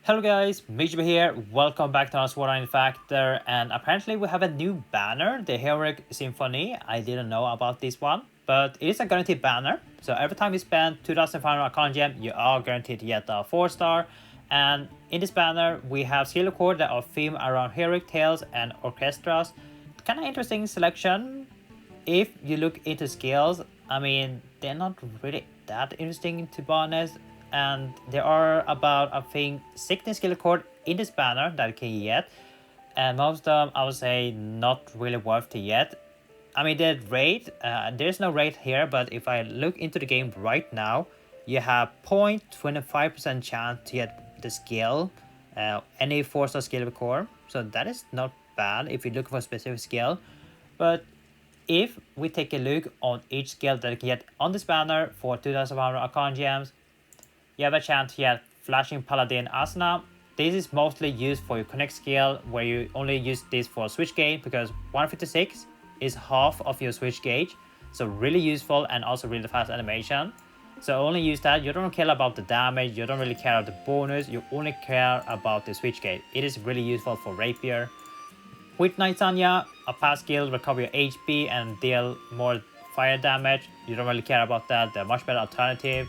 Hello guys, MikuChibi here. Welcome back to our Sword Art Factor, and apparently we have a new banner, the Heroic Symphony. I didn't know about this one, but it is a guaranteed banner. So every time you spend 2,500 Arcana Gem, you are guaranteed to get a 4-star. And in this banner, we have skill chords that are themed around heroic tales and orchestras. Kind of interesting selection. If you look into skills, I mean, they're not really that interesting to be honest. And there are about, I think, 16 skill chords in this banner that you can get, and most of them I would say not really worth to get. I mean, the rate, there's no rate here, but if I look into the game right now, you have 0.25% chance to get the skill, any 4-star skill core, so that is not bad if you look for a specific skill. But if we take a look on each skill that you can get on this banner for 2,500 Arcana Gems, you have a chance to get Flashing Paladin Asana. This is mostly used for your connect skill, where you only use this for switch gauge because 156 is half of your switch gauge. So really useful and also really fast animation. So only use that. You don't care about the damage, you don't really care about the bonus, you only care about the switch gauge. It is really useful for Rapier. With Knight Sanya, a fast skill, recover your HP and deal more fire damage. You don't really care about that, they're much better alternative.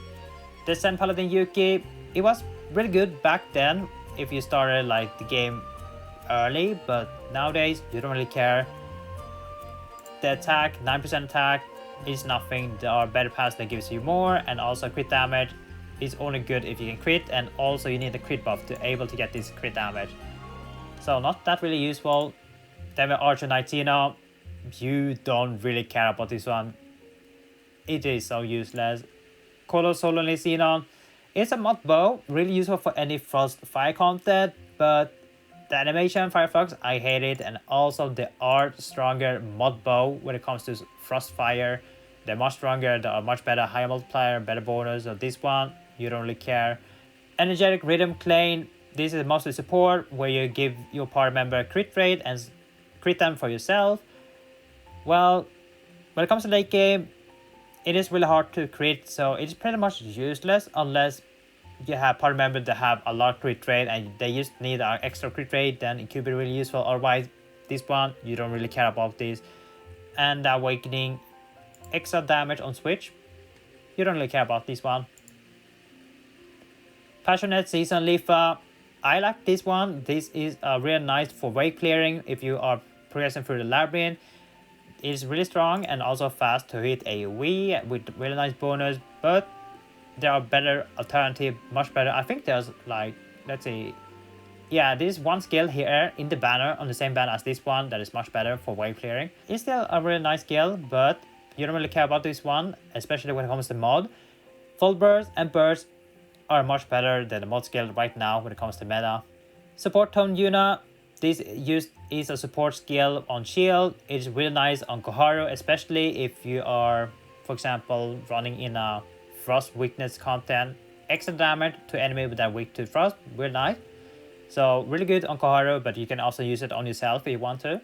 The Sen Paladin Yuki, it was really good back then if you started like the game early, but nowadays you don't really care. The attack, 9% attack is nothing. There are better paths that gives you more, and also crit damage is only good if you can crit, and also you need a crit buff to able to get this crit damage. So not that really useful. Then with Archer Knightina, you don't really care about this one. It is so useless. Colossal Xenon. It's a mod bow, really useful for any frost fire content, but the animation Firefox, I hate it, and also they are stronger mod bow when it comes to frost fire. They're much stronger, they are much better, higher multiplier, better bonus. So this one, you don't really care. Energetic Rhythm Claim, this is mostly support, where you give your party member a crit rate and crit them for yourself. Well, when it comes to late game, it is really hard to crit, so it's pretty much useless unless you have party members that have a lot of crit rate and they just need an extra crit rate, then it could be really useful. Otherwise, this one, you don't really care about this. And the Awakening, extra damage on switch, you don't really care about this one. Passionate Season Lifa, I like this one. This is really nice for wave clearing if you are progressing through the labyrinth. It's really strong and also fast to hit AoE with really nice bonus, but there are better alternative, much better. I think there's like, let's see, yeah, there's one skill here in the banner, on the same banner as this one, that is much better for wave clearing. It's still a really nice skill, but you don't really care about this one, especially when it comes to mod. Full burst and burst are much better than the mod skill right now when it comes to meta. Support Tone Yuna, this is a support skill on shield. It's really nice on Koharu, especially if you are, for example, running in a frost weakness content. Extra damage to enemy that are weak to frost, really nice. So really good on Koharu, but you can also use it on yourself if you want to.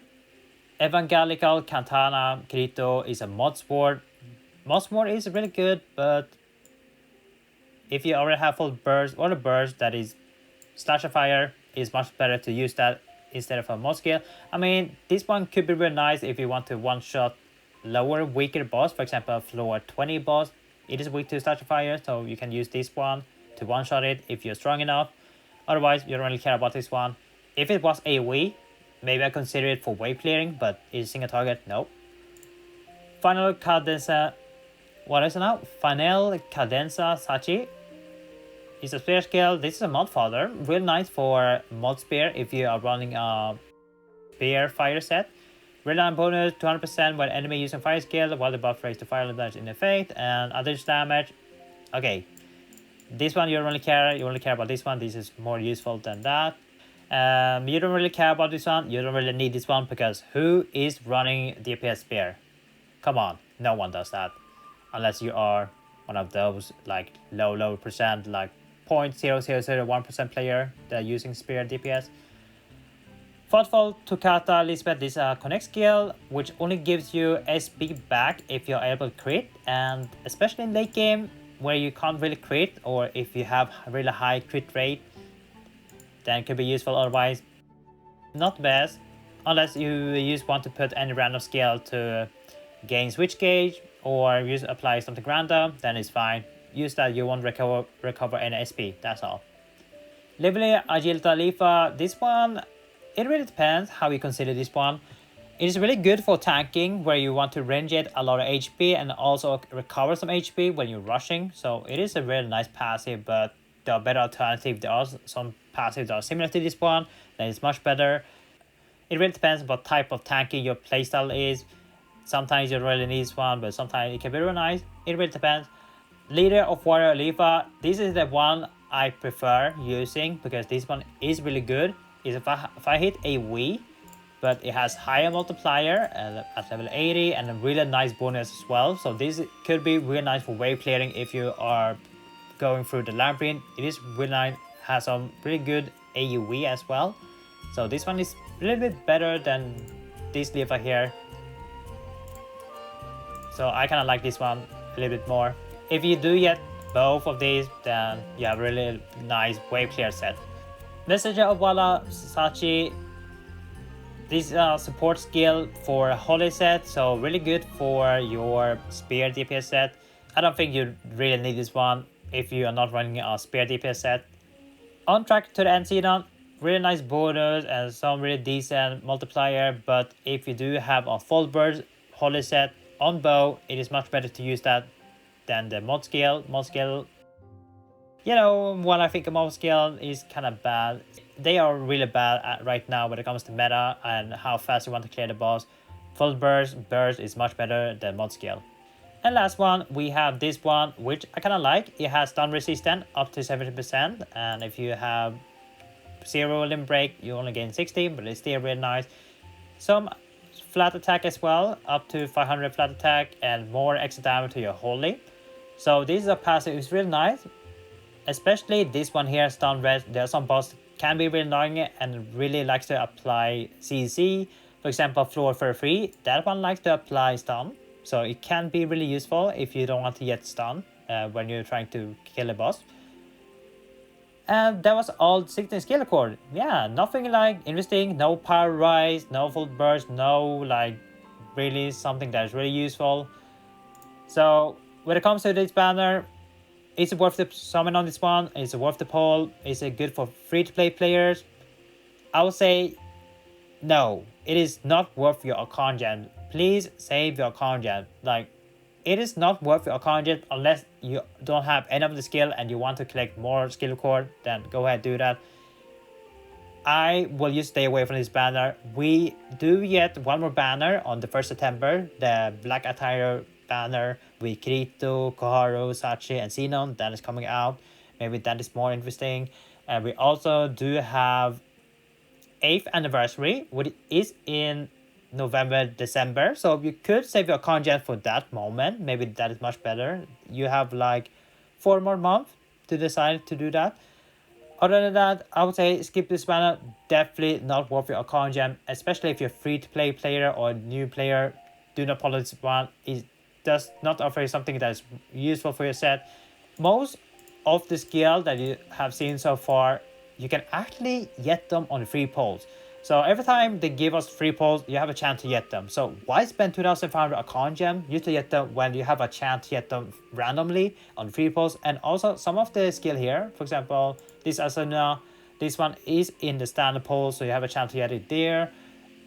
Evangelical Katana Kirito is a mod sword. Mod sword is really good, but if you already have full burst or a burst that is slash of fire, it's much better to use that instead of a mod skill. I mean, this one could be really nice if you want to one-shot lower, weaker boss. For example, floor 20 boss, it is weak to Slash of Fire, so you can use this one to one-shot it if you're strong enough. Otherwise, you don't really care about this one. If it was AoE, maybe I consider it for wave clearing, but is single target? No. Final Cadenza, what is it now? Final Cadenza Sachi. It's a spear skill. This is a mod fodder, real nice for mod spear if you are running a spear fire set. Real time bonus 200% when enemy using fire skill, while the buff raise to fire damage in effect and other damage. Okay, this one you don't really care. You only care about this one. This is more useful than that. You don't really care about this one. You don't really need this one because who is running DPS spear? Come on, no one does that unless you are one of those like low percent, like 0.0001% player that are using spear DPS. Thoughtful Toccata Lisbeth, this is a connect skill which only gives you SP back if you're able to crit, and especially in late game where you can't really crit, or if you have a really high crit rate, then it could be useful. Otherwise, not the best, unless you just want to put any random skill to gain switch gauge or use apply something random, then it's fine. Use that, you won't recover any SP, that's all. Lively, Agility, Alifa, this one, it really depends how you consider this one. It is really good for tanking, where you want to range it a lot of HP and also recover some HP when you're rushing. So it is a really nice passive, but there are better alternatives. There are some passives that are similar to this one, that is much better. It really depends what type of tanking your playstyle is. Sometimes you really need this one, but sometimes it can be really nice. It really depends. Leader of Warrior Alifa, this is the one I prefer using because this one is really good. Is if I hit a Wii, but it has higher multiplier at level 80 and a really nice bonus as well. So this could be really nice for wave clearing if you are going through the labyrinth. It is really nice, has some pretty good AoE as well. So this one is a little bit better than this Alifa here. So I kind of like this one a little bit more. If you do get both of these, then you have a really nice wave clear set. Messenger of Wala Sachi. This support skill for a holy set, so really good for your spear DPS set. I don't think you really need this one if you are not running a spear DPS set. On track to the end season, really nice bonus and some really decent multiplier, but if you do have a full burst holy set on bow, it is much better to use that than the mod skill. Mod skill, you know, when I think a mod skill is kind of bad. They are really bad right now when it comes to meta and how fast you want to clear the boss. Full burst is much better than mod skill. And last one, we have this one, which I kind of like. It has stun resistance up to 70%, and if you have 0 limb break, you only gain 60, but it's still really nice. Some flat attack as well, up to 500 flat attack and more extra damage to your holy. So this is a passive, it's really nice. Especially this one here, stun rest. There are some boss can be really annoying and really likes to apply CC. For example, floor 33, that one likes to apply stun. So it can be really useful if you don't want to get stun when you're trying to kill a boss. And that was all 16 skill core. Yeah, nothing like interesting, no power rise, no full burst, no like really something that is really useful. So when it comes to this banner, is it worth the summon on this one? Is it worth the poll? Is it good for free-to-play players? I would say no. It is not worth your account gem. Please save your account gem. Like, it is not worth your account gem unless you don't have any of the skill and you want to collect more skill core. Then go ahead, do that. I will just stay away from this banner. We do get one more banner on the 1st September, the Black Attire banner with Kirito, Koharu, Sachi, and Xenon that is coming out. Maybe that is more interesting. And we also do have 8th anniversary, which is in November, December. So you could save your content for that moment. Maybe that is much better. You have like 4 more months to decide to do that. Other than that, I would say skip this banner. Definitely not worth your account gem, especially if you're a free-to-play player or a new player. Do not follow this one. It does not offer something that is useful for your set. Most of the skill that you have seen so far, you can actually get them on free polls. So every time they give us free polls, you have a chance to get them. So why spend 2,500 account gem? You to get them when you have a chance to get them randomly on free polls. And also some of the skill here, for example, this Asuna, this one is in the standard poll, so you have a chance to get it there.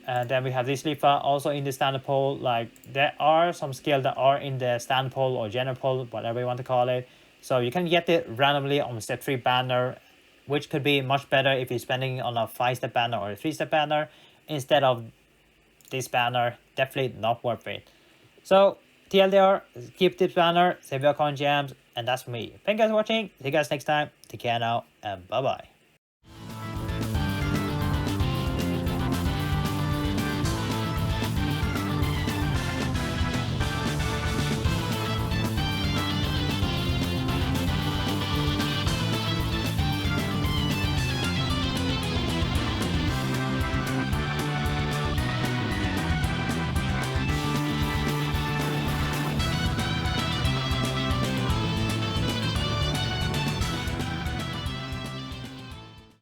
And then we have this Lifa also in the standard poll. Like, there are some skills that are in the standard poll or general poll, whatever you want to call it. So you can get it randomly on step 3 banner, which could be much better if you're spending on a 5-step banner or a 3-step banner instead of this banner. Definitely not worth it. So TLDR, keep this banner, save your account gems, and that's for me. Thank you guys for watching. See you guys next time. Take care now, and bye bye.